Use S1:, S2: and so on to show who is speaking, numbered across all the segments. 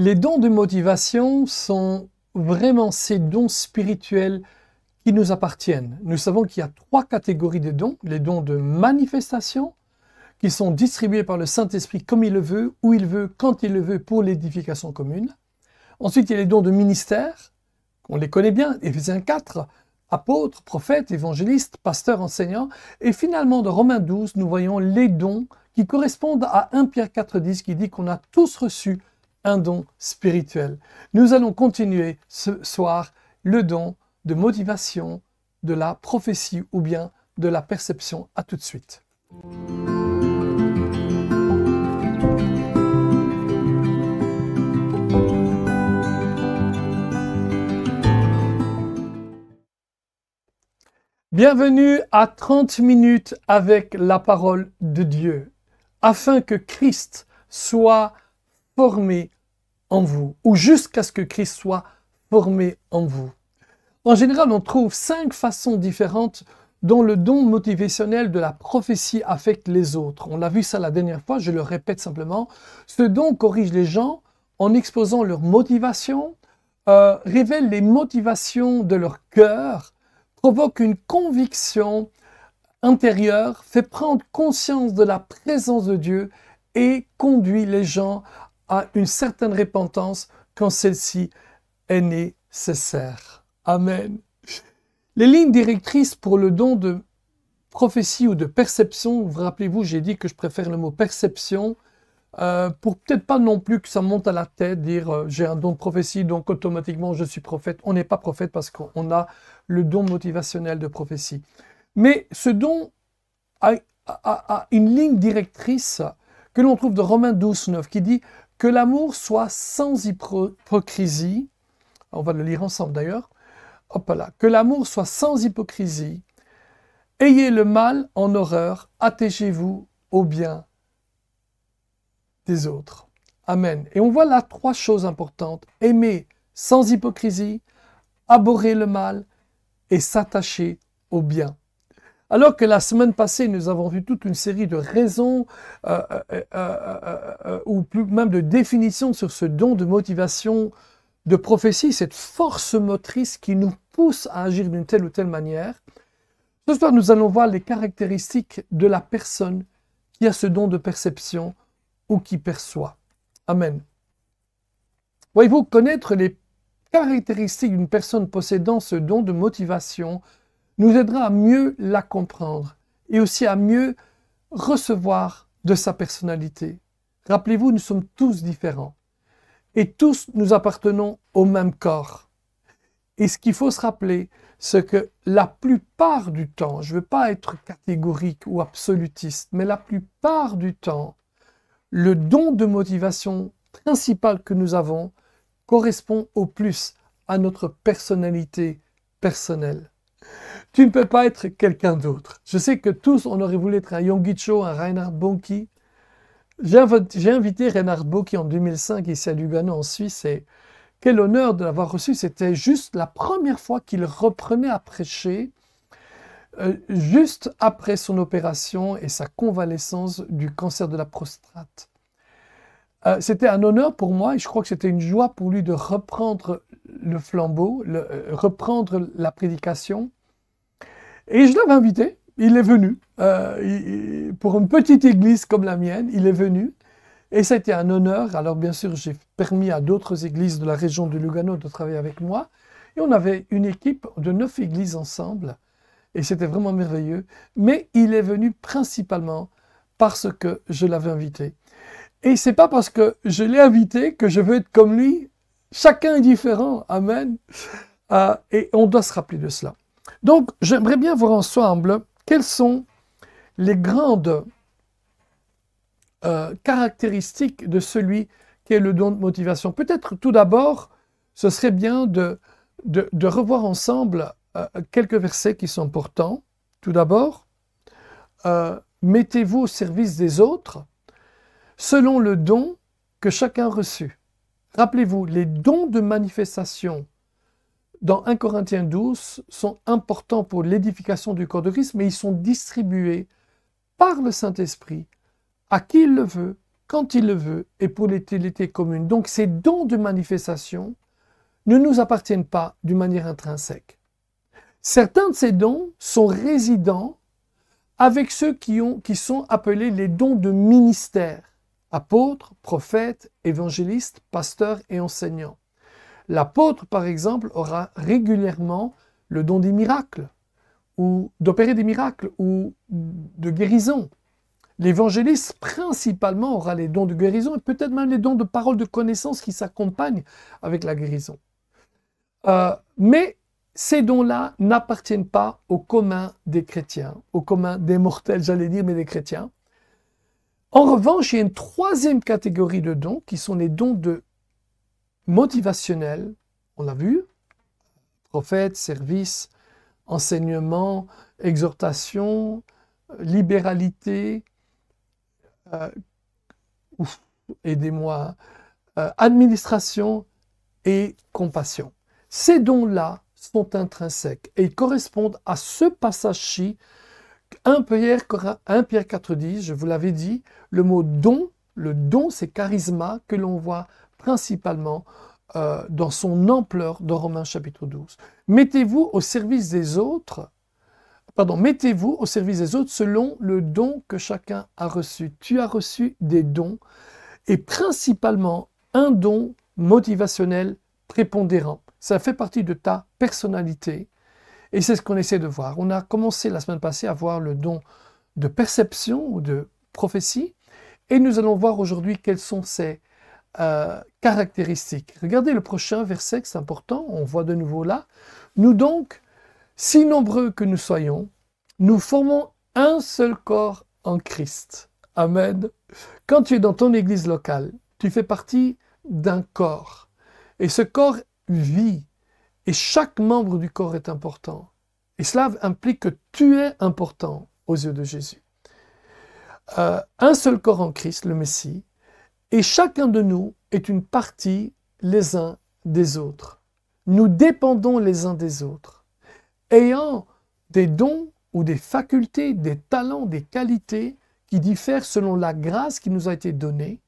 S1: Les dons de motivation sont vraiment ces dons spirituels qui nous appartiennent. Nous savons qu'il y a 3 catégories de dons. Les dons de manifestation, qui sont distribués par le Saint-Esprit comme il le veut, où il veut, quand il le veut, pour l'édification commune. Ensuite, il y a les dons de ministère, on les connaît bien, Éphésiens 4, apôtres, prophètes, évangélistes, pasteurs, enseignants. Et finalement, dans Romains 12, nous voyons les dons qui correspondent à 1 Pierre 4,10 qui dit qu'on a tous reçu un don spirituel. Nous allons continuer ce soir le don de motivation, de la prophétie ou bien de la perception. À tout de suite. Bienvenue à 30 minutes avec la parole de Dieu, afin que Christ soit formé en vous, ou jusqu'à ce que Christ soit formé en vous. En général, on trouve 5 façons différentes dont le don motivationnel de la prophétie affecte les autres. On l'a vu ça la dernière fois, je le répète simplement. Ce don corrige les gens en exposant leur motivation, révèle les motivations de leur cœur, provoque une conviction intérieure, fait prendre conscience de la présence de Dieu et conduit les gens à une certaine repentance quand celle-ci est nécessaire. Amen. Les lignes directrices pour le don de prophétie ou de perception, vous rappelez-vous, j'ai dit que je préfère le mot perception, pour peut-être pas non plus que ça monte à la tête, dire j'ai un don de prophétie, donc automatiquement je suis prophète. On n'est pas prophète parce qu'on a le don motivationnel de prophétie. Mais ce don a une ligne directrice que l'on trouve dans Romains 12, 9, qui dit que l'amour soit sans hypocrisie. On va le lire ensemble d'ailleurs. Hop là. Que l'amour soit sans hypocrisie. Ayez le mal en horreur, attachez-vous au bien des autres. Amen. Et on voit là 3 choses importantes. Aimer sans hypocrisie, abhorrer le mal et s'attacher au bien. Alors que la semaine passée, nous avons vu toute une série de raisons ou plus même de définitions sur ce don de motivation de prophétie, cette force motrice qui nous pousse à agir d'une telle ou telle manière. Ce soir, nous allons voir les caractéristiques de la personne qui a ce don de perception ou qui perçoit. Amen. Voyez-vous, connaître les caractéristiques d'une personne possédant ce don de motivation nous aidera à mieux la comprendre et aussi à mieux recevoir de sa personnalité. Rappelez-vous, nous sommes tous différents et tous nous appartenons au même corps. Et ce qu'il faut se rappeler, c'est que la plupart du temps, je ne veux pas être catégorique ou absolutiste, mais la plupart du temps, le don de motivation principal que nous avons correspond au plus à notre personnalité personnelle. Tu ne peux pas être quelqu'un d'autre. Je sais que tous, on aurait voulu être un Yonggi Cho, un Reinhard Bonnke. J'ai invité Reinhard Bonnke en 2005 ici à Lugano en Suisse et quel honneur de l'avoir reçu. C'était juste la première fois qu'il reprenait à prêcher, juste après son opération et sa convalescence du cancer de la prostate. C'était un honneur pour moi et je crois que c'était une joie pour lui de reprendre le flambeau, reprendre la prédication. Et je l'avais invité, il est venu, pour une petite église comme la mienne, il est venu, et ça a été un honneur. Alors bien sûr, j'ai permis à d'autres églises de la région de Lugano de travailler avec moi, et on avait une équipe de 9 églises ensemble, et c'était vraiment merveilleux, mais il est venu principalement parce que je l'avais invité. Et c'est pas parce que je l'ai invité que je veux être comme lui, chacun est différent, amen, et on doit se rappeler de cela. Donc, j'aimerais bien voir ensemble quelles sont les grandes caractéristiques de celui qui est le don de motivation. Peut-être tout d'abord, ce serait bien de revoir ensemble quelques versets qui sont importants. Tout d'abord, mettez-vous au service des autres selon le don que chacun a reçu. Rappelez-vous, les dons de manifestation dans 1 Corinthiens 12 sont importants pour l'édification du corps de Christ, mais ils sont distribués par le Saint-Esprit à qui il le veut, quand il le veut et pour l'utilité commune. Donc ces dons de manifestation ne nous appartiennent pas d'une manière intrinsèque. Certains de ces dons sont résidents avec ceux qui sont appelés les dons de ministère, apôtres, prophètes, évangélistes, pasteurs et enseignants. L'apôtre, par exemple, aura régulièrement le don des miracles, ou d'opérer des miracles, ou de guérison. L'évangéliste, principalement, aura les dons de guérison et peut-être même les dons de parole de connaissance qui s'accompagnent avec la guérison. Mais ces dons-là n'appartiennent pas au commun des chrétiens, au commun des mortels, j'allais dire, mais des chrétiens. En revanche, il y a une troisième catégorie de dons qui sont les dons motivationnels. On l'a vu, prophète, service, enseignement, exhortation, libéralité, aidez-moi, administration et compassion. Ces dons-là sont intrinsèques et ils correspondent à ce passage-ci. 1 Pierre 4,10, je vous l'avais dit, le mot don, le don c'est charisma que l'on voit principalement dans son ampleur dans Romains chapitre 12. Mettez-vous au service des autres, mettez-vous au service des autres selon le don que chacun a reçu. Tu as reçu des dons et principalement un don motivationnel prépondérant. Ça fait partie de ta personnalité et c'est ce qu'on essaie de voir. On a commencé la semaine passée à voir le don de perception ou de prophétie et nous allons voir aujourd'hui quelles sont ces caractéristiques. Regardez le prochain verset, c'est important, on voit de nouveau là. Nous donc, si nombreux que nous soyons, nous formons un seul corps en Christ. Amen. Quand tu es dans ton église locale, tu fais partie d'un corps. Et ce corps vit. Et chaque membre du corps est important. Et cela implique que tu es important aux yeux de Jésus. Un seul corps en Christ, le Messie. Et chacun de nous est une partie les uns des autres. Nous dépendons les uns des autres. Ayant des dons ou des facultés, des talents, des qualités qui diffèrent selon la grâce qui nous a été donnée,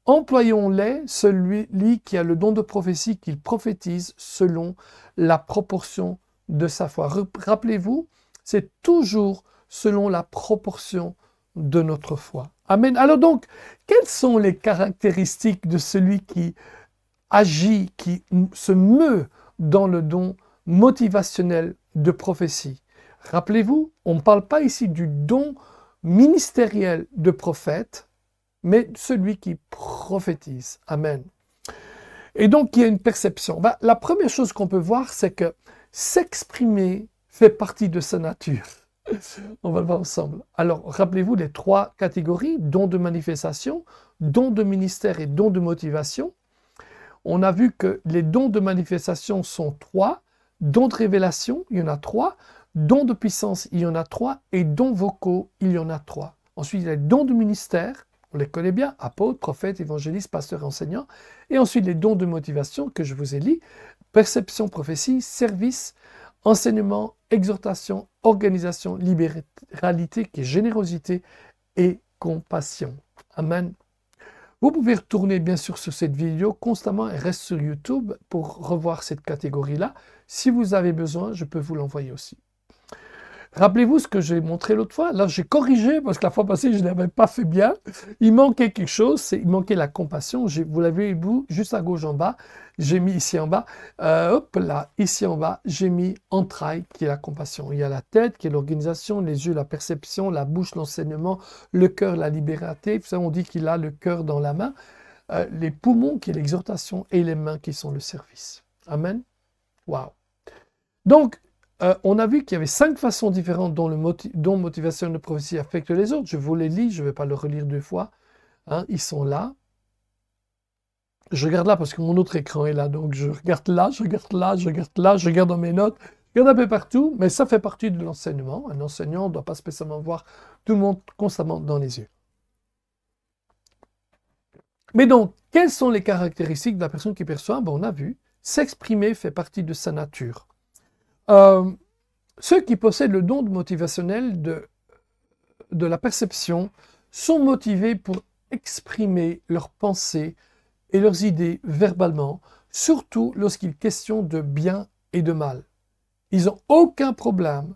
S1: employons-les, celui qui a le don de prophétie, qu'il prophétise selon la proportion de sa foi. Rappelez-vous, c'est toujours selon la proportion de notre foi. Amen. Alors donc, quelles sont les caractéristiques de celui qui agit, qui se meut dans le don motivationnel de prophétie? Rappelez-vous, on ne parle pas ici du don ministériel de prophète, mais celui qui prophétise. Amen. Et donc, il y a une perception. La première chose qu'on peut voir, c'est que s'exprimer fait partie de sa nature. On va le voir ensemble. Alors, rappelez-vous les trois catégories, dons de manifestation, dons de ministère et dons de motivation. On a vu que les dons de manifestation sont 3, dons de révélation, il y en a 3, dons de puissance, il y en a 3, et dons vocaux, il y en a 3. Ensuite, il y a les dons de ministère, on les connaît bien, apôtres, prophètes, évangélistes, pasteurs, enseignants. Et ensuite, les dons de motivation que je vous ai dit, perception, prophétie, service, enseignement, exhortation, organisation, libéralité, qui est générosité et compassion. Amen. Vous pouvez retourner bien sûr sur cette vidéo constamment et reste sur YouTube pour revoir cette catégorie-là. Si vous avez besoin, je peux vous l'envoyer aussi. Rappelez-vous ce que j'ai montré l'autre fois. Là, j'ai corrigé parce que la fois passée, je ne l'avais pas fait bien. Il manquait quelque chose, il manquait la compassion. Vous l'avez vu juste à gauche en bas. J'ai mis ici en bas. Hop là, ici en bas, j'ai mis entrailles qui est la compassion. Il y a la tête qui est l'organisation, les yeux, la perception, la bouche, l'enseignement, le cœur, la liberté. Vous savez, on dit qu'il a le cœur dans la main. Les poumons qui est l'exhortation et les mains qui sont le service. Amen. Waouh. Donc, on a vu qu'il y avait 5 façons différentes dont motivation de prophétie affecte les autres. Je vous les lis, je ne vais pas le relire 2 fois. Hein, ils sont là. Je regarde là parce que mon autre écran est là. Donc je regarde là, je regarde là, je regarde là, je regarde dans mes notes. Je regarde un peu partout, mais ça fait partie de l'enseignement. Un enseignant ne doit pas spécialement voir tout le monde constamment dans les yeux. Mais donc, quelles sont les caractéristiques de la personne qui perçoit? On a vu, s'exprimer fait partie de sa nature. Ceux qui possèdent le don motivationnel de la perception sont motivés pour exprimer leurs pensées et leurs idées verbalement, surtout lorsqu'il est question de bien et de mal. Ils n'ont aucun problème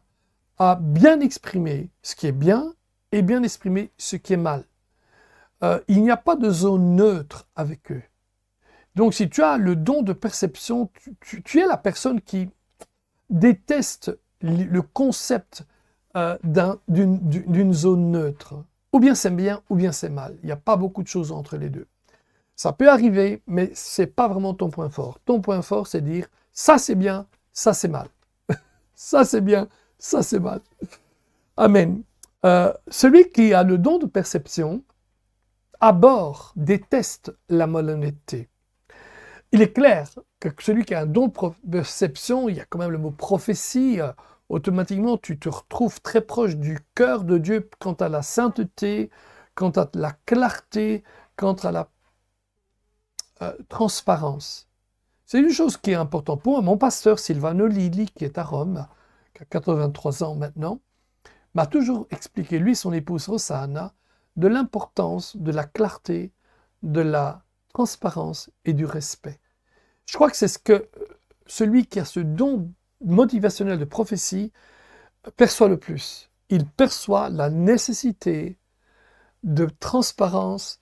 S1: à bien exprimer ce qui est bien et bien exprimer ce qui est mal. Il n'y a pas de zone neutre avec eux. Donc si tu as le don de perception, tu es la personne qui déteste le concept d'une zone neutre. Ou bien c'est bien, ou bien c'est mal. Il n'y a pas beaucoup de choses entre les deux. Ça peut arriver, mais ce n'est pas vraiment ton point fort. Ton point fort, c'est dire, ça c'est bien, ça c'est mal. Ça c'est bien, ça c'est mal. Amen. Celui qui a le don de perception, à bord, déteste la malhonnêteté. Il est clair que celui qui a un don de perception, il y a quand même le mot prophétie, automatiquement tu te retrouves très proche du cœur de Dieu quant à la sainteté, quant à la clarté, quant à la transparence. C'est une chose qui est importante pour moi. Mon pasteur Silvano Lilli, qui est à Rome, qui a 83 ans maintenant, m'a toujours expliqué, lui et son épouse Rossana, de l'importance de la clarté, de la transparence et du respect. Je crois que c'est ce que celui qui a ce don motivationnel de prophétie perçoit le plus. Il perçoit la nécessité de transparence,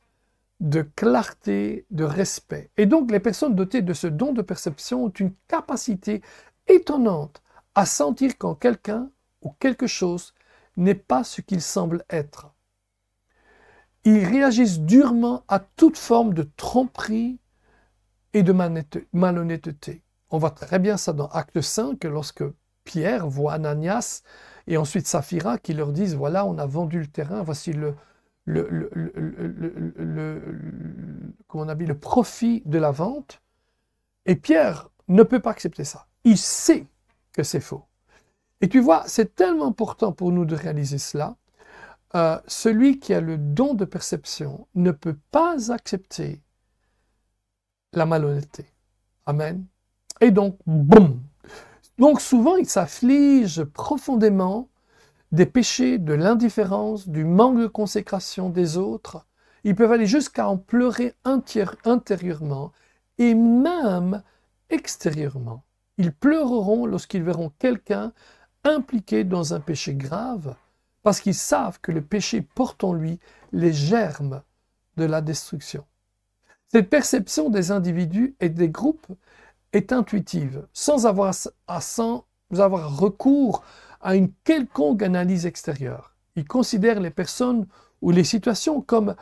S1: de clarté, de respect. Et donc les personnes dotées de ce don de perception ont une capacité étonnante à sentir quand quelqu'un ou quelque chose n'est pas ce qu'il semble être. Ils réagissent durement à toute forme de tromperie et de malhonnêteté. On voit très bien ça dans Acte 5, lorsque Pierre voit Ananias et ensuite Saphira qui leur disent, voilà, on a vendu le terrain, voici le profit de la vente. Et Pierre ne peut pas accepter ça. Il sait que c'est faux. Et tu vois, c'est tellement important pour nous de réaliser cela. Celui qui a le don de perception ne peut pas accepter la malhonnêteté. Amen. Et donc, boum. Donc souvent, il s'afflige profondément des péchés, de l'indifférence, du manque de consécration des autres. Ils peuvent aller jusqu'à en pleurer intérieurement et même extérieurement. Ils pleureront lorsqu'ils verront quelqu'un impliqué dans un péché grave, parce qu'ils savent que le péché porte en lui les germes de la destruction. Cette perception des individus et des groupes est intuitive, sans avoir recours à une quelconque analyse extérieure. Ils considèrent les personnes ou les situations comme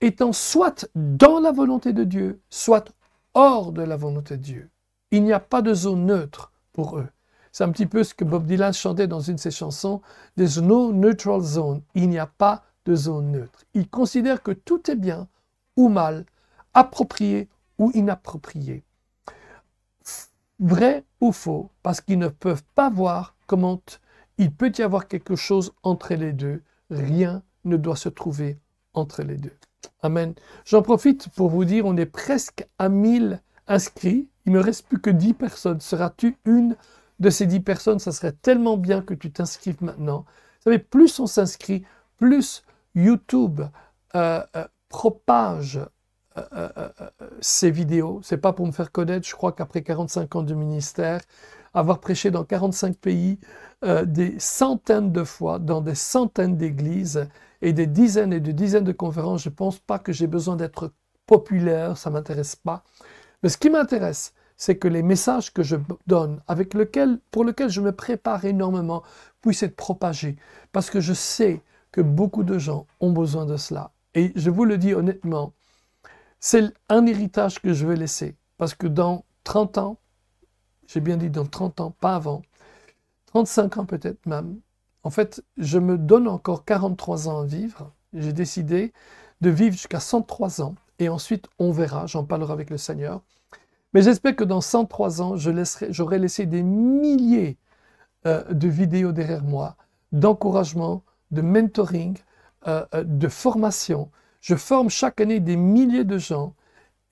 S1: étant soit dans la volonté de Dieu, soit hors de la volonté de Dieu. Il n'y a pas de zone neutre pour eux. C'est un petit peu ce que Bob Dylan chantait dans une de ses chansons, « There's no neutral zone ». Il n'y a pas de zone neutre. Ils considèrent que tout est bien ou mal, approprié ou inapproprié. Vrai ou faux, parce qu'ils ne peuvent pas voir comment il peut y avoir quelque chose entre les deux. Rien ne doit se trouver entre les deux. Amen. J'en profite pour vous dire, on est presque à 1000 inscrits. Il ne me reste plus que 10 personnes. Seras-tu une de ces 10 personnes? Ça serait tellement bien que tu t'inscrives maintenant. Vous savez, plus on s'inscrit, plus YouTube propage ces vidéos. C'est pas pour me faire connaître. Je crois qu'après 45 ans de ministère, avoir prêché dans 45 pays, des centaines de fois, dans des centaines d'églises et des dizaines et des dizaines de conférences, je pense pas que j'ai besoin d'être populaire, ça m'intéresse pas. Mais ce qui m'intéresse, c'est que les messages que je donne, pour lesquels je me prépare énormément, puissent être propagés. Parce que je sais que beaucoup de gens ont besoin de cela. Et je vous le dis honnêtement, c'est un héritage que je vais laisser. Parce que dans 30 ans, j'ai bien dit dans 30 ans, pas avant, 35 ans peut-être même, en fait, je me donne encore 43 ans à vivre. J'ai décidé de vivre jusqu'à 103 ans. Et ensuite, on verra, j'en parlerai avec le Seigneur. Mais j'espère que dans 103 ans, j'aurai laissé des milliers de vidéos derrière moi, d'encouragement, de mentoring, de formation. Je forme chaque année des milliers de gens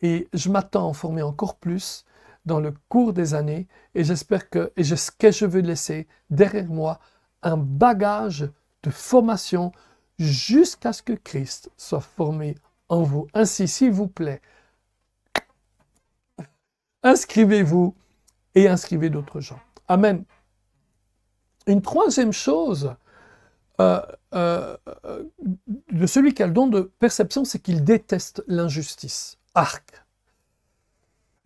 S1: et je m'attends à en former encore plus dans le cours des années. Et j'espère que je veux laisser derrière moi un bagage de formation jusqu'à ce que Christ soit formé en vous. Ainsi, s'il vous plaît, inscrivez-vous et inscrivez d'autres gens. Amen. Une troisième chose de celui qui a le don de perception, c'est qu'il déteste l'injustice. Arc.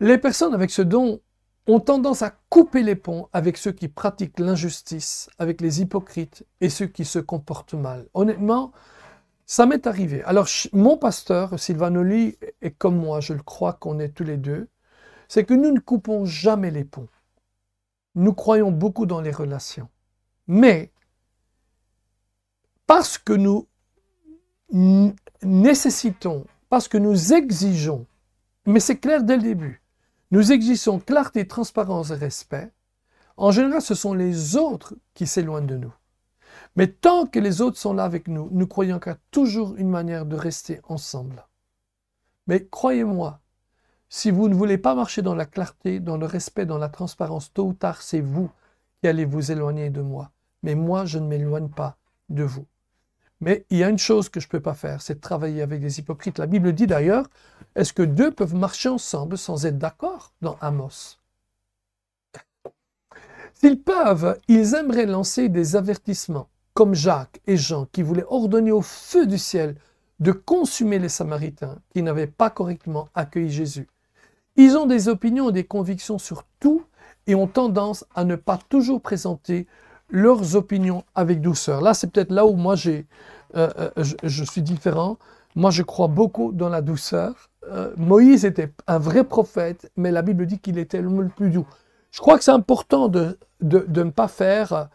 S1: Les personnes avec ce don ont tendance à couper les ponts avec ceux qui pratiquent l'injustice, avec les hypocrites et ceux qui se comportent mal. Honnêtement, ça m'est arrivé. Alors, mon pasteur, Sylvain Oli, et comme moi, je le crois qu'on est tous les deux, c'est que nous ne coupons jamais les ponts. Nous croyons beaucoup dans les relations. Mais, parce que nous nécessitons, parce que nous exigeons, mais c'est clair dès le début, nous exigeons clarté, transparence et respect. En général, ce sont les autres qui s'éloignent de nous. Mais tant que les autres sont là avec nous, nous croyons qu'il y a toujours une manière de rester ensemble. Mais croyez-moi, si vous ne voulez pas marcher dans la clarté, dans le respect, dans la transparence, tôt ou tard, c'est vous qui allez vous éloigner de moi. Mais moi, je ne m'éloigne pas de vous. Mais il y a une chose que je ne peux pas faire, c'est de travailler avec des hypocrites. La Bible dit d'ailleurs, est-ce que deux peuvent marcher ensemble sans être d'accord dans Amos? S'ils peuvent, ils aimeraient lancer des avertissements, comme Jacques et Jean, qui voulaient ordonner au feu du ciel de consumer les Samaritains qui n'avaient pas correctement accueilli Jésus. Ils ont des opinions et des convictions sur tout et ont tendance à ne pas toujours présenter leurs opinions avec douceur. Là, c'est peut-être là où moi je suis différent. Moi, je crois beaucoup dans la douceur. Moïse était un vrai prophète, mais la Bible dit qu'il était le plus doux. Je crois que c'est important de ne pas faire,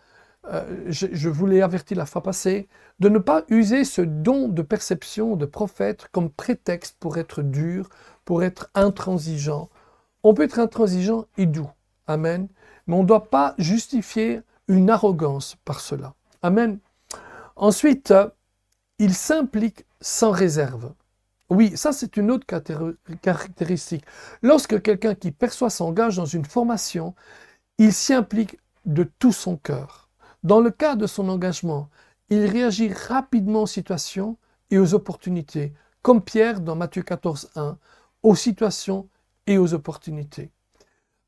S1: je vous l'ai averti la fois passée, de ne pas user ce don de perception de prophète comme prétexte pour être dur, pour être intransigeant. On peut être intransigeant et doux. Amen. Mais on ne doit pas justifier une arrogance par cela. Amen. Ensuite, il s'implique sans réserve. Oui, ça c'est une autre caractéristique. Lorsque quelqu'un qui perçoit s'engage dans une formation, il s'y implique de tout son cœur. Dans le cas de son engagement, il réagit rapidement aux situations et aux opportunités, comme Pierre dans Matthieu 14:1, aux situations et aux opportunités.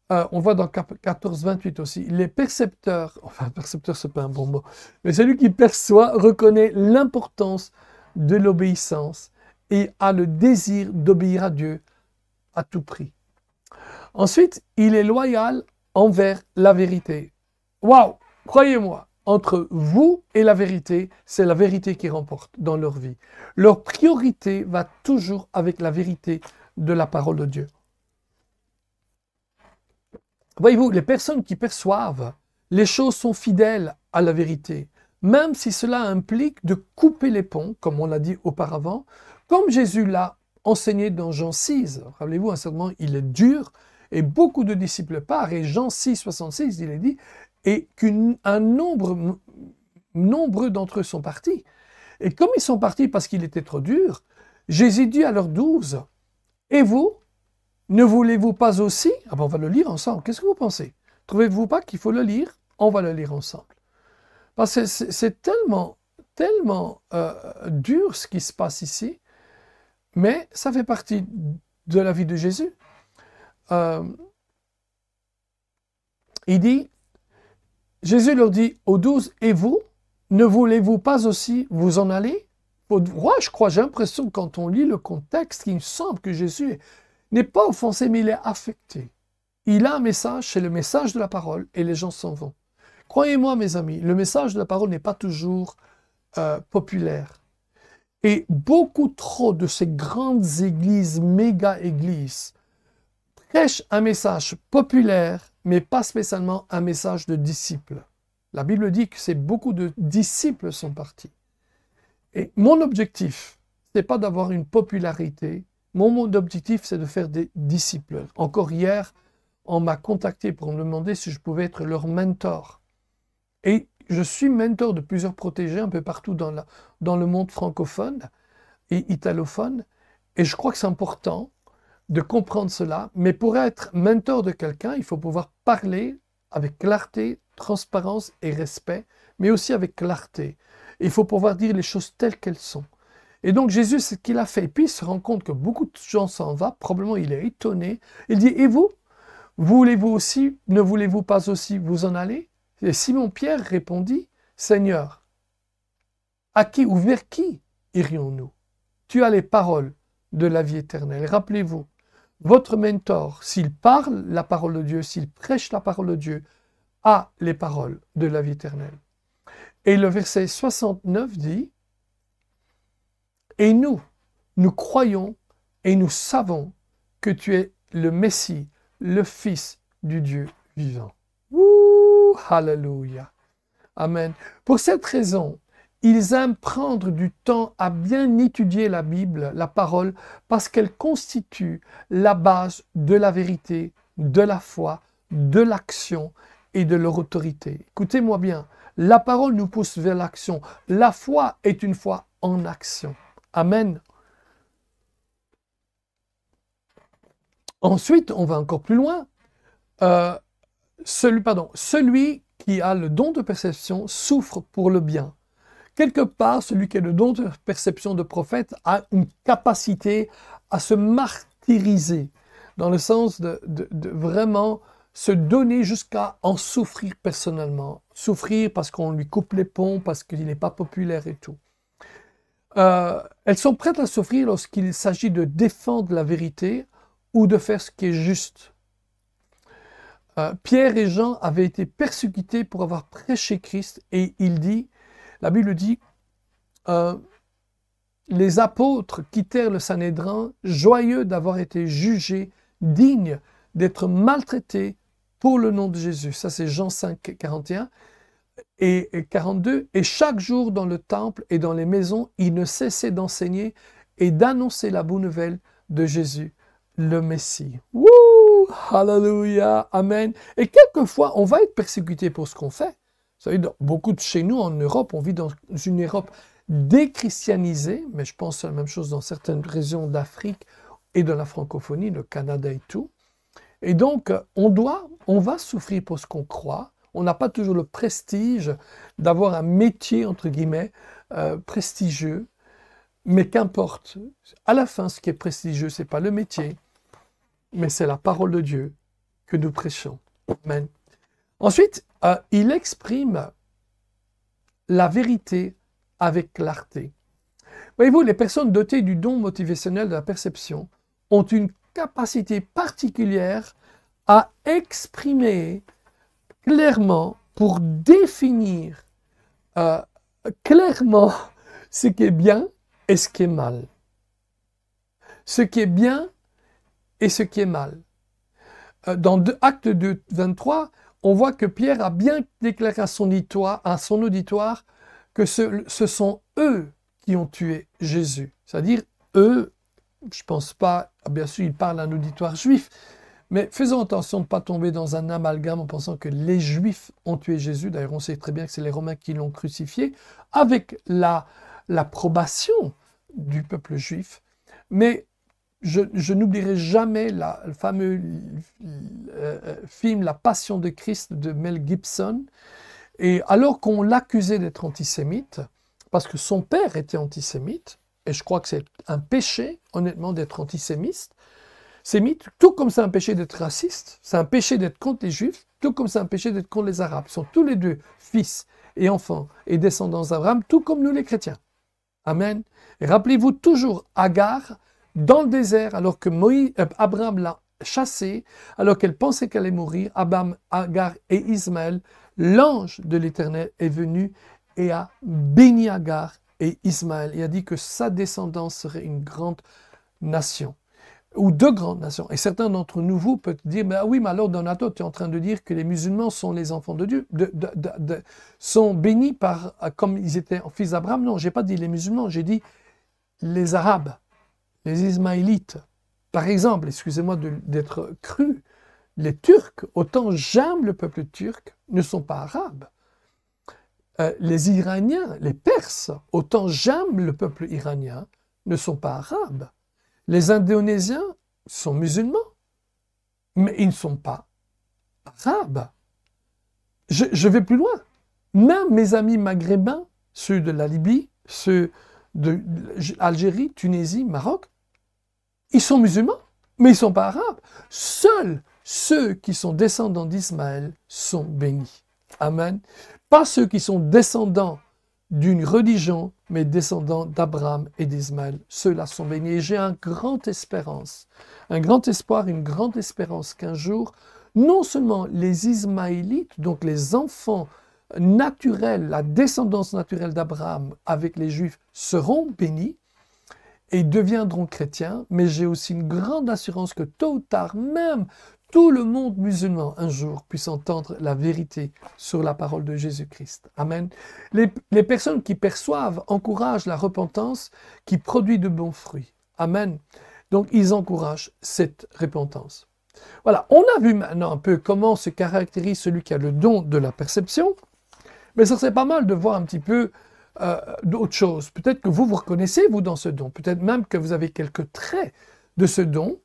S1: On voit dans 14:28 aussi, les percepteurs, enfin percepteur c'est pas un bon mot, mais celui qui perçoit reconnaît l'importance de l'obéissance et a le désir d'obéir à Dieu à tout prix. Ensuite, il est loyal envers la vérité. Waouh, croyez-moi, entre vous et la vérité, c'est la vérité qui remporte dans leur vie. Leur priorité va toujours avec la vérité de la parole de Dieu. Voyez-vous, les personnes qui perçoivent les choses sont fidèles à la vérité, même si cela implique de couper les ponts, comme on l'a dit auparavant, comme Jésus l'a enseigné dans Jean 6. Rappelez-vous, un certain moment, il est dur, et beaucoup de disciples partent, et Jean 6, 66, il est dit, et qu'un nombreux d'entre eux sont partis. Et comme ils sont partis parce qu'il était trop dur, Jésus dit à leurs 12, « Et vous, ne voulez-vous pas aussi ?» Ah ben on va le lire ensemble. Qu'est-ce que vous pensez? Trouvez-vous pas qu'il faut le lire? On va le lire ensemble. Parce que c'est tellement dur ce qui se passe ici, mais ça fait partie de la vie de Jésus. Il dit, Jésus leur dit aux 12, « Et vous, ne voulez-vous pas aussi vous en aller ?» Moi, je crois, j'ai l'impression que quand on lit le contexte, il me semble que Jésus n'est pas offensé, mais il est affecté. Il a un message, c'est le message de la parole, et les gens s'en vont. Croyez-moi, mes amis, le message de la parole n'est pas toujours populaire. Et beaucoup trop de ces grandes églises, méga-églises, prêchent un message populaire, mais pas spécialement un message de disciples. La Bible dit que beaucoup de disciples sont partis. Et mon objectif, ce n'est pas d'avoir une popularité. Mon objectif, c'est de faire des disciples. Encore hier, on m'a contacté pour me demander si je pouvais être leur mentor. Et je suis mentor de plusieurs protégés un peu partout dans le monde francophone et italophone. Et je crois que c'est important de comprendre cela. Mais pour être mentor de quelqu'un, il faut pouvoir parler avec clarté, transparence et respect, mais aussi avec clarté. Il faut pouvoir dire les choses telles qu'elles sont. Et donc Jésus, c'est ce qu'il a fait. Et puis il se rend compte que beaucoup de gens s'en vont. Probablement, il est étonné. Il dit, et vous? Voulez-vous aussi, ne voulez-vous pas aussi vous en aller? Et Simon-Pierre répondit, Seigneur, à qui ou vers qui irions-nous? Tu as les paroles de la vie éternelle. Rappelez-vous, votre mentor, s'il parle la parole de Dieu, s'il prêche la parole de Dieu, a les paroles de la vie éternelle. Et le verset 69 dit, et nous croyons et nous savons que tu es le Messie, le Fils du Dieu vivant. Ouh, Alléluia. Amen. Pour cette raison, ils aiment prendre du temps à bien étudier la Bible, la parole, parce qu'elle constitue la base de la vérité, de la foi, de l'action et de leur autorité. Écoutez-moi bien, la parole nous pousse vers l'action. La foi est une foi en action. Amen. Ensuite, on va encore plus loin. Celui qui a le don de perception souffre pour le bien. Quelque part, celui qui a le don de perception de prophète a une capacité à se martyriser, dans le sens de vraiment se donner jusqu'à en souffrir personnellement. Souffrir parce qu'on lui coupe les ponts, parce qu'il n'est pas populaire et tout. Elles sont prêtes à souffrir lorsqu'il s'agit de défendre la vérité ou de faire ce qui est juste. Pierre et Jean avaient été persécutés pour avoir prêché Christ et la Bible dit, les apôtres quittèrent le Sanhédrin joyeux d'avoir été jugés dignes d'être maltraités pour le nom de Jésus. Ça c'est Jean 5, 41 et 42. Et chaque jour dans le temple et dans les maisons, ils ne cessaient d'enseigner et d'annoncer la bonne nouvelle de Jésus, le Messie. Wouh! Alléluia! Amen! Et quelquefois, on va être persécuté pour ce qu'on fait. Vous savez, beaucoup de chez nous en Europe, on vit dans une Europe déchristianisée, mais je pense à la même chose dans certaines régions d'Afrique et de la francophonie, le Canada et tout. Et donc, on va souffrir pour ce qu'on croit. On n'a pas toujours le prestige d'avoir un métier, entre guillemets, prestigieux. Mais qu'importe, à la fin, ce qui est prestigieux, ce n'est pas le métier, mais c'est la parole de Dieu que nous prêchons. Amen. Ensuite, il exprime la vérité avec clarté. Voyez-vous, les personnes dotées du don motivationnel de la perception ont une capacité particulière à exprimer clairement, pour définir clairement ce qui est bien et ce qui est mal. Ce qui est bien et ce qui est mal. Dans Actes 2, 23, on voit que Pierre a bien déclaré à son auditoire que ce sont eux qui ont tué Jésus. C'est-à-dire, eux, je ne pense pas, bien sûr, il parle à un auditoire juif, mais faisons attention de ne pas tomber dans un amalgame en pensant que les Juifs ont tué Jésus. D'ailleurs, on sait très bien que c'est les Romains qui l'ont crucifié, avec l'approbation du peuple juif. Mais je n'oublierai jamais le fameux film La Passion de Christ de Mel Gibson. Et alors qu'on l'accusait d'être antisémite, parce que son père était antisémite, et je crois que c'est un péché, honnêtement, d'être antisémite, tout comme c'est un péché d'être raciste, c'est un péché d'être contre les Juifs, tout comme c'est un péché d'être contre les Arabes. Ils sont tous les deux fils et enfants et descendants d'Abraham, tout comme nous les chrétiens. Amen. Et rappelez-vous toujours Agar dans le désert, alors que Abraham l'a chassée, alors qu'elle pensait qu'elle allait mourir, Agar et Ismaël, l'ange de l'Éternel est venu et a béni Agar et Ismaël et a dit que sa descendance serait une grande nation. Ou deux grandes nations. Et certains d'entre nous, vous, peuvent dire, mais oui, mais alors Donato, tu es en train de dire que les musulmans sont les enfants de Dieu, sont bénis comme ils étaient fils d'Abraham. Non, je n'ai pas dit les musulmans, j'ai dit les Arabes, les Ismaélites. Par exemple, excusez-moi d'être cru, les Turcs, autant j'aime le peuple turc, ne sont pas arabes. Les Iraniens, les Perses, autant j'aime le peuple iranien, ne sont pas arabes. Les Indonésiens sont musulmans, mais ils ne sont pas arabes. Je vais plus loin. Même mes amis maghrébins, ceux de la Libye, ceux d'Algérie, Tunisie, Maroc, ils sont musulmans, mais ils ne sont pas arabes. Seuls ceux qui sont descendants d'Ismaël sont bénis. Amen. Pas ceux qui sont descendants d'une religion, mais descendants d'Abraham et d'Ismaël. Ceux-là sont bénis. Et j'ai un grand espérance, un grand espoir, une grande espérance qu'un jour, non seulement les Ismaélites, donc les enfants naturels, la descendance naturelle d'Abraham avec les Juifs seront bénis et deviendront chrétiens, mais j'ai aussi une grande assurance que tôt ou tard, même tout le monde musulman un jour puisse entendre la vérité sur la parole de Jésus-Christ. Amen. Les personnes qui perçoivent encouragent la repentance qui produit de bons fruits. Amen. Donc ils encouragent cette repentance. Voilà, on a vu maintenant un peu comment se caractérise celui qui a le don de la perception, mais ça serait pas mal de voir un petit peu d'autres choses. Peut-être que vous vous reconnaissez, vous, dans ce don. Peut-être même que vous avez quelques traits de ce don,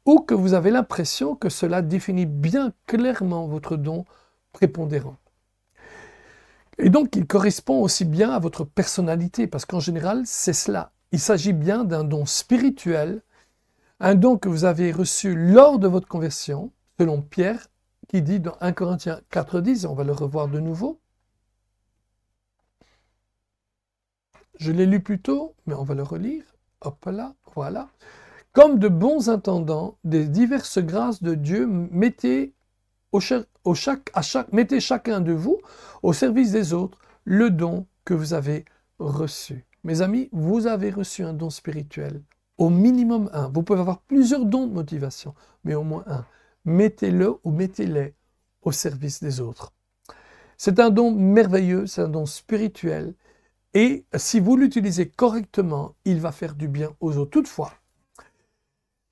S1: ou que vous avez l'impression que cela définit bien clairement votre don prépondérant. Et donc, il correspond aussi bien à votre personnalité, parce qu'en général, c'est cela. Il s'agit bien d'un don spirituel, un don que vous avez reçu lors de votre conversion, selon Pierre, qui dit dans 1 Corinthiens 4,10, et on va le revoir de nouveau. Je l'ai lu plus tôt, mais on va le relire. Hop là, voilà. Comme de bons intendants des diverses grâces de Dieu, mettez chacun de vous au service des autres le don que vous avez reçu. Mes amis, vous avez reçu un don spirituel, au minimum un. Vous pouvez avoir plusieurs dons de motivation, mais au moins un. Mettez-le ou mettez-les au service des autres. C'est un don merveilleux, c'est un don spirituel, et si vous l'utilisez correctement, il va faire du bien aux autres. Toutefois,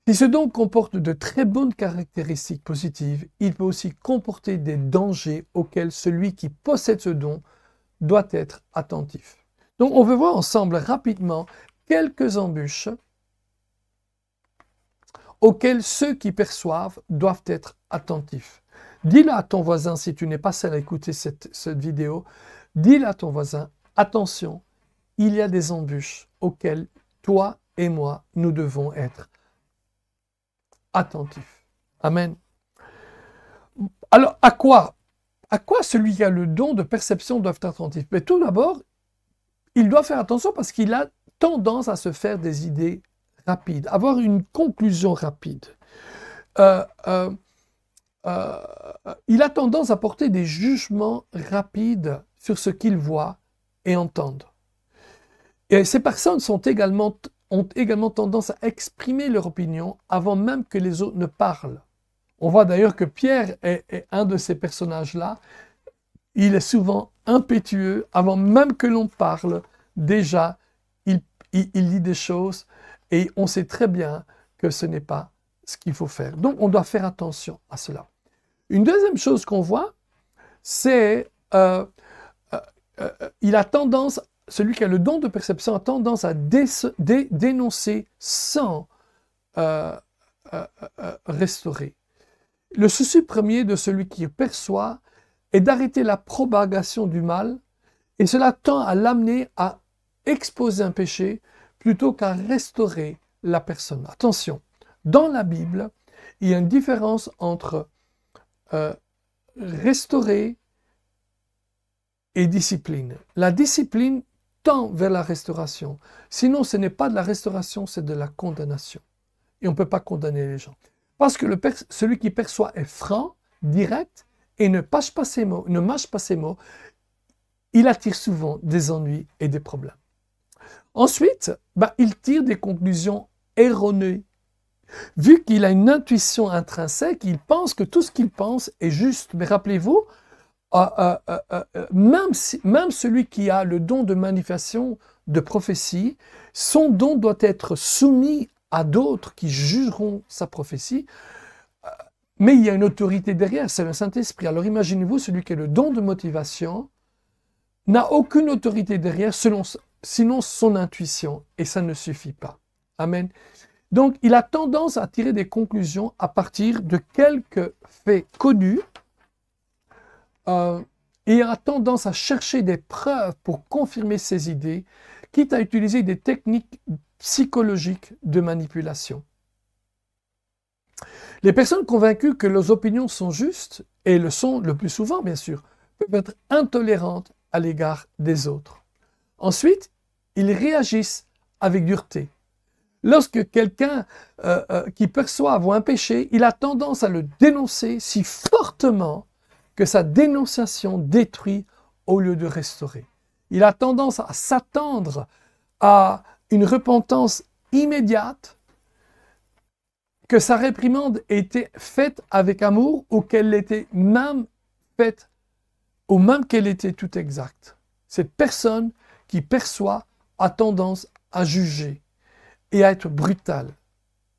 S1: si ce don comporte de très bonnes caractéristiques positives, il peut aussi comporter des dangers auxquels celui qui possède ce don doit être attentif. Donc on veut voir ensemble rapidement quelques embûches auxquelles ceux qui perçoivent doivent être attentifs. Dis-le à ton voisin, si tu n'es pas seul à écouter cette vidéo, dis-le à ton voisin, attention, il y a des embûches auxquelles toi et moi, nous devons être attentif. Amen. Alors, à quoi celui qui a le don de perception doit être attentif? Mais tout d'abord, il doit faire attention parce qu'il a tendance à se faire des idées rapides, avoir une conclusion rapide. Il a tendance à porter des jugements rapides sur ce qu'il voit et entend. Et ces personnes ont également tendance à exprimer leur opinion avant même que les autres ne parlent. On voit d'ailleurs que Pierre est un de ces personnages-là. Il est souvent impétueux avant même que l'on parle. Déjà, il dit des choses et on sait très bien que ce n'est pas ce qu'il faut faire. Donc, on doit faire attention à cela. Une deuxième chose qu'on voit, c'est celui qui a le don de perception a tendance à dénoncer sans restaurer. Le souci premier de celui qui perçoit est d'arrêter la propagation du mal, et cela tend à l'amener à exposer un péché plutôt qu'à restaurer la personne. Attention, dans la Bible, il y a une différence entre restaurer et discipline. La discipline tend vers la restauration. Sinon, ce n'est pas de la restauration, c'est de la condamnation. Et on ne peut pas condamner les gens. Parce que celui qui perçoit est franc, direct, et ne mâche pas ses mots, il attire souvent des ennuis et des problèmes. Ensuite, il tire des conclusions erronées. Vu qu'il a une intuition intrinsèque, il pense que tout ce qu'il pense est juste. Mais rappelez-vous, même celui qui a le don de manifestation, de prophétie, son don doit être soumis à d'autres qui jugeront sa prophétie, mais il y a une autorité derrière, c'est le Saint-Esprit. Alors imaginez-vous, celui qui a le don de motivation n'a aucune autorité derrière, sinon son intuition, et ça ne suffit pas. Amen. Donc il a tendance à tirer des conclusions à partir de quelques faits connus, et a tendance à chercher des preuves pour confirmer ses idées, quitte à utiliser des techniques psychologiques de manipulation. Les personnes convaincues que leurs opinions sont justes, et le sont le plus souvent bien sûr, peuvent être intolérantes à l'égard des autres. Ensuite, ils réagissent avec dureté. Lorsque quelqu'un qui perçoit avoir un péché, il a tendance à le dénoncer si fortement que sa dénonciation détruit au lieu de restaurer. Il a tendance à s'attendre à une repentance immédiate, que sa réprimande était faite avec amour ou qu'elle était même faite, ou même qu'elle était tout exacte. Cette personne qui perçoit a tendance à juger et à être brutale.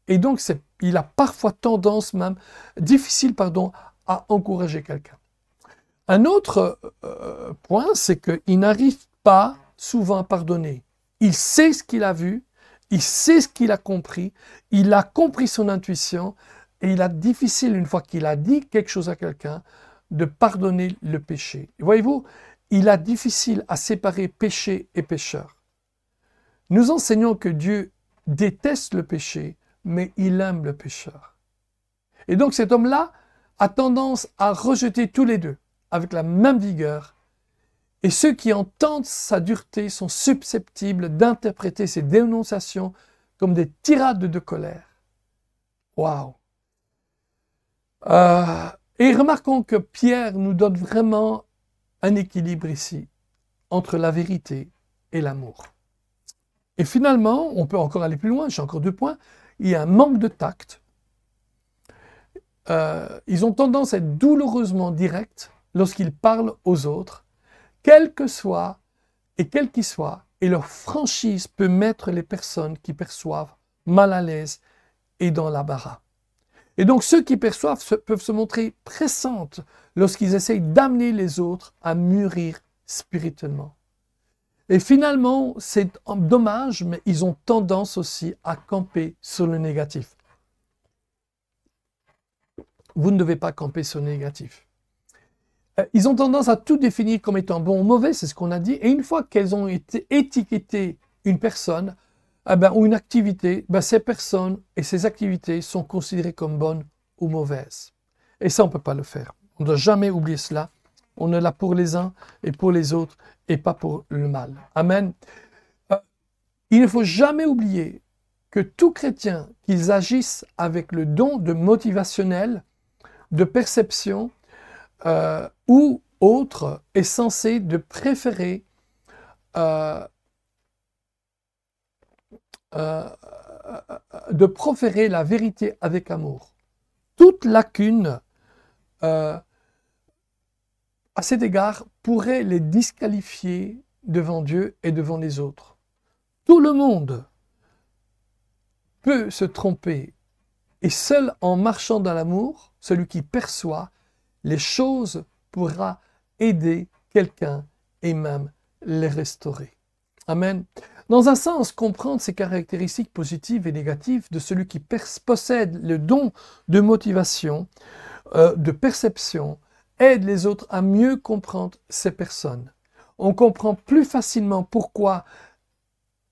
S1: Et donc, il a parfois tendance même, difficile, à encourager quelqu'un. Un autre point, c'est qu'il n'arrive pas souvent à pardonner. Il sait ce qu'il a vu, il sait ce qu'il a compris son intuition, et il a difficile, une fois qu'il a dit quelque chose à quelqu'un, de pardonner le péché. Voyez-vous, il a difficile à séparer péché et pécheur. Nous enseignons que Dieu déteste le péché, mais il aime le pécheur. Et donc cet homme-là a tendance à rejeter tous les deux, avec la même vigueur. Et ceux qui entendent sa dureté sont susceptibles d'interpréter ses dénonciations comme des tirades de colère. Waouh! Et remarquons que Pierre nous donne vraiment un équilibre ici entre la vérité et l'amour. Et finalement, on peut encore aller plus loin, j'ai encore 2 points, il y a un manque de tact. Ils ont tendance à être douloureusement directs lorsqu'ils parlent aux autres, quel qu'ils soient, et leur franchise peut mettre les personnes qui perçoivent mal à l'aise et dans l'embarras. Et donc ceux qui perçoivent peuvent se montrer pressantes lorsqu'ils essayent d'amener les autres à mûrir spirituellement. Et finalement, c'est dommage, mais ils ont tendance aussi à camper sur le négatif. Vous ne devez pas camper sur le négatif. Ils ont tendance à tout définir comme étant bon ou mauvais, c'est ce qu'on a dit. Et une fois qu'elles ont étiqueté une personne ou une activité, ces personnes et ces activités sont considérées comme bonnes ou mauvaises. Et ça, on ne peut pas le faire. On ne doit jamais oublier cela. On est là pour les uns et pour les autres et pas pour le mal. Amen. Il ne faut jamais oublier que tout chrétien, qu'ils agissent avec le don de motivationnel, de perception ou autre, est censé de préférer de proférer la vérité avec amour. Toute lacune à cet égard pourrait les disqualifier devant Dieu et devant les autres. Tout le monde peut se tromper, et seul en marchant dans l'amour, celui qui perçoit les choses pourra aider quelqu'un et même les restaurer. Amen. Dans un sens, comprendre ces caractéristiques positives et négatives de celui qui possède le don de motivation, de perception, aide les autres à mieux comprendre ces personnes. On comprend plus facilement pourquoi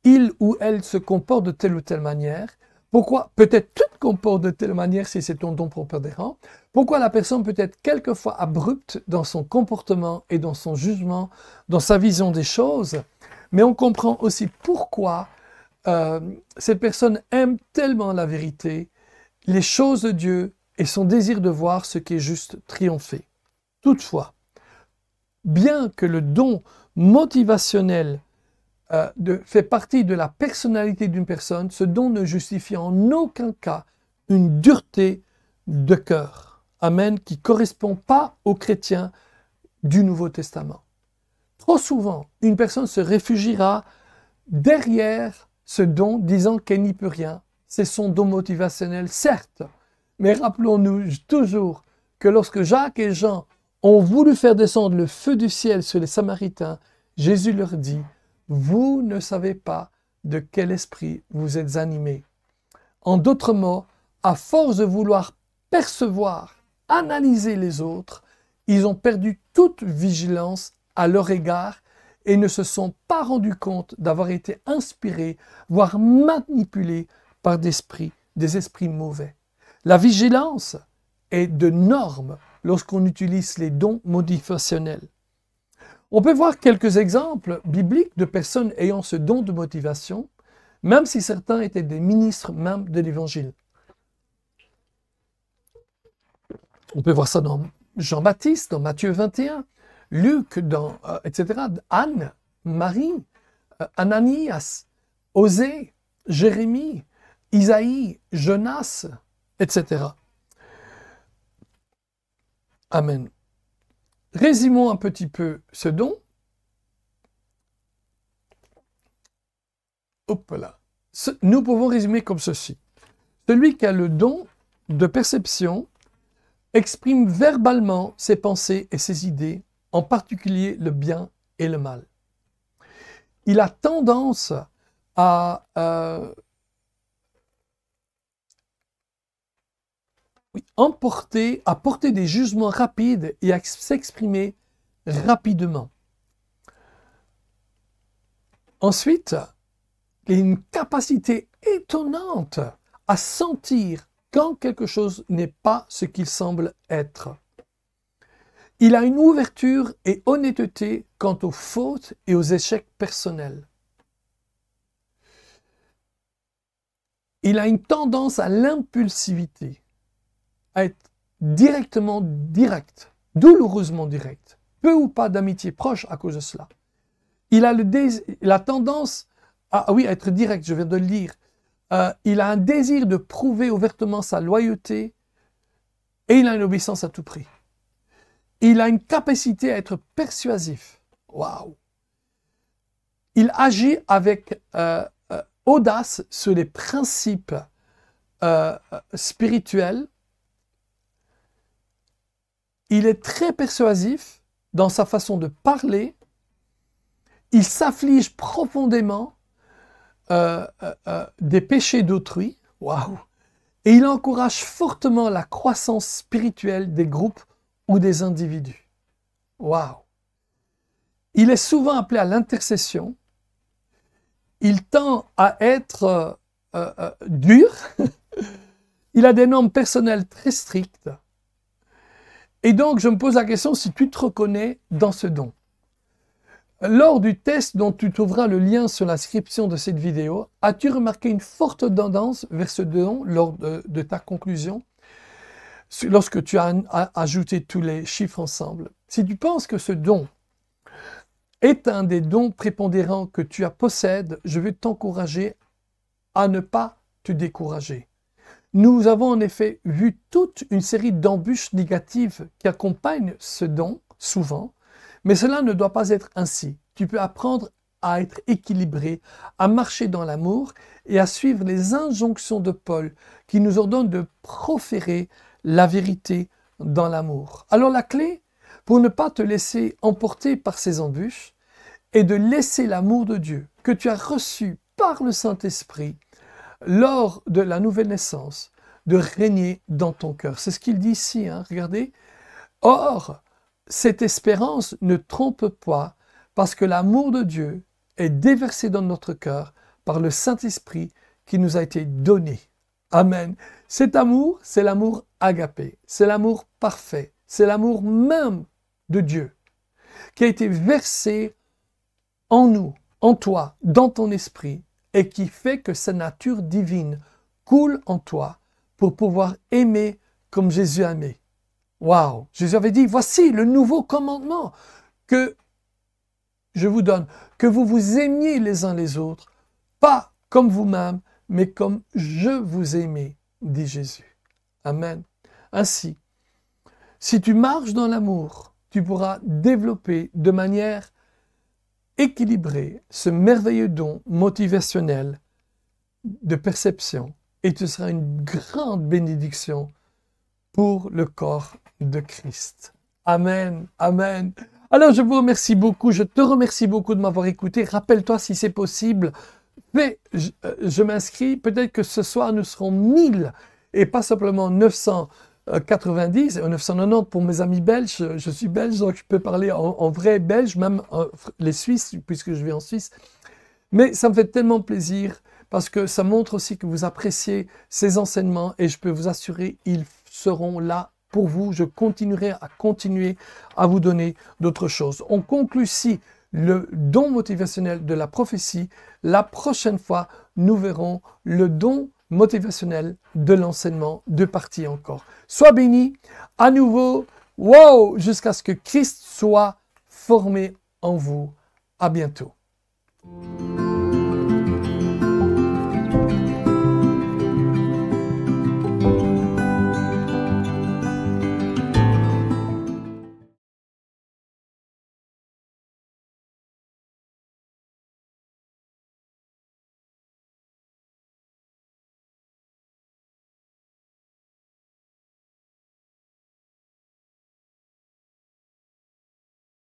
S1: il ou elle se comporte de telle ou telle manière, pourquoi peut-être tu te comportes de telle manière si c'est ton don prépondérant, pourquoi la personne peut être quelquefois abrupte dans son comportement et dans son jugement, dans sa vision des choses, mais on comprend aussi pourquoi cette personne aime tellement la vérité, les choses de Dieu et son désir de voir ce qui est juste triompher. Toutefois, bien que le don motivationnel fait partie de la personnalité d'une personne, ce don ne justifie en aucun cas une dureté de cœur. Amen, qui ne correspond pas aux chrétiens du Nouveau Testament. Trop souvent, une personne se réfugiera derrière ce don, disant qu'elle n'y peut rien. C'est son don motivationnel, certes, mais rappelons-nous toujours que lorsque Jacques et Jean ont voulu faire descendre le feu du ciel sur les Samaritains, Jésus leur dit « Vous ne savez pas de quel esprit vous êtes animés. » En d'autres mots, à force de vouloir percevoir, analyser les autres, ils ont perdu toute vigilance à leur égard et ne se sont pas rendus compte d'avoir été inspirés, voire manipulés par des esprits mauvais. La vigilance est de norme lorsqu'on utilise les dons motivationnels. On peut voir quelques exemples bibliques de personnes ayant ce don de motivation, même si certains étaient des ministres même de l'Évangile. On peut voir ça dans Jean-Baptiste, dans Matthieu 21, Luc, etc., Anne, Marie, Ananias, Osée, Jérémie, Isaïe, Jonas, etc. Amen. Résumons un petit peu ce don. Hop là. Nous pouvons résumer comme ceci. Celui qui a le don de perception exprime verbalement ses pensées et ses idées, en particulier le bien et le mal. Il a tendance à porter des jugements rapides et à s'exprimer rapidement. Ensuite, il y a une capacité étonnante à sentir quand quelque chose n'est pas ce qu'il semble être. Il a une ouverture et honnêteté quant aux fautes et aux échecs personnels. Il a une tendance à l'impulsivité, à être directement direct, douloureusement direct, peu ou pas d'amitié proche à cause de cela. Il a tendance à être direct, je viens de le dire. Il a un désir de prouver ouvertement sa loyauté et il a une obéissance à tout prix. Il a une capacité à être persuasif. Waouh! Il agit avec audace sur les principes spirituels. Il est très persuasif dans sa façon de parler. Il s'afflige profondément des péchés d'autrui. Waouh! Et il encourage fortement la croissance spirituelle des groupes ou des individus. Waouh! Il est souvent appelé à l'intercession. Il tend à être dur. Il a des normes personnelles très strictes. Et donc, je me pose la question si tu te reconnais dans ce don. Lors du test dont tu trouveras le lien sur la description de cette vidéo, as-tu remarqué une forte tendance vers ce don lors de ta conclusion, lorsque tu as ajouté tous les chiffres ensemble? Si tu penses que ce don est un des dons prépondérants que tu possèdes, je veux t'encourager à ne pas te décourager. Nous avons en effet vu toute une série d'embûches négatives qui accompagnent ce don, souvent, mais cela ne doit pas être ainsi. Tu peux apprendre à être équilibré, à marcher dans l'amour et à suivre les injonctions de Paul qui nous ordonne de proférer la vérité dans l'amour. Alors la clé pour ne pas te laisser emporter par ces embûches est de laisser l'amour de Dieu que tu as reçu par le Saint-Esprit lors de la nouvelle naissance de régner dans ton cœur. C'est ce qu'il dit ici, hein, regardez. Or, cette espérance ne trompe pas parce que l'amour de Dieu est déversé dans notre cœur par le Saint-Esprit qui nous a été donné. Amen. Cet amour, c'est l'amour agapé, c'est l'amour parfait, c'est l'amour même de Dieu qui a été versé en nous, en toi, dans ton esprit et qui fait que sa nature divine coule en toi pour pouvoir aimer comme Jésus a aimé. Waouh! Jésus avait dit, voici le nouveau commandement que je vous donne, que vous vous aimiez les uns les autres, pas comme vous-même, mais comme je vous aimais, dit Jésus. Amen. Ainsi, si tu marches dans l'amour, tu pourras développer de manière équilibrée ce merveilleux don motivationnel de perception et tu seras une grande bénédiction pour le corps de Christ. Amen, amen. Alors je vous remercie beaucoup, je te remercie beaucoup de m'avoir écouté. Rappelle-toi si c'est possible, je m'inscris, peut-être que ce soir nous serons 1000 et pas simplement 900 90 et en 990 pour mes amis belges. Je suis belge, donc je peux parler en vrai belge, même les Suisses, puisque je vis en Suisse. Mais ça me fait tellement plaisir parce que ça montre aussi que vous appréciez ces enseignements et je peux vous assurer, ils seront là pour vous. Je continuerai à vous donner d'autres choses. On conclut ici le don motivationnel de la prophétie. La prochaine fois, nous verrons le don motivationnel de l'enseignement, deux parties encore. Sois béni à nouveau, wow, jusqu'à ce que Christ soit formé en vous. À bientôt.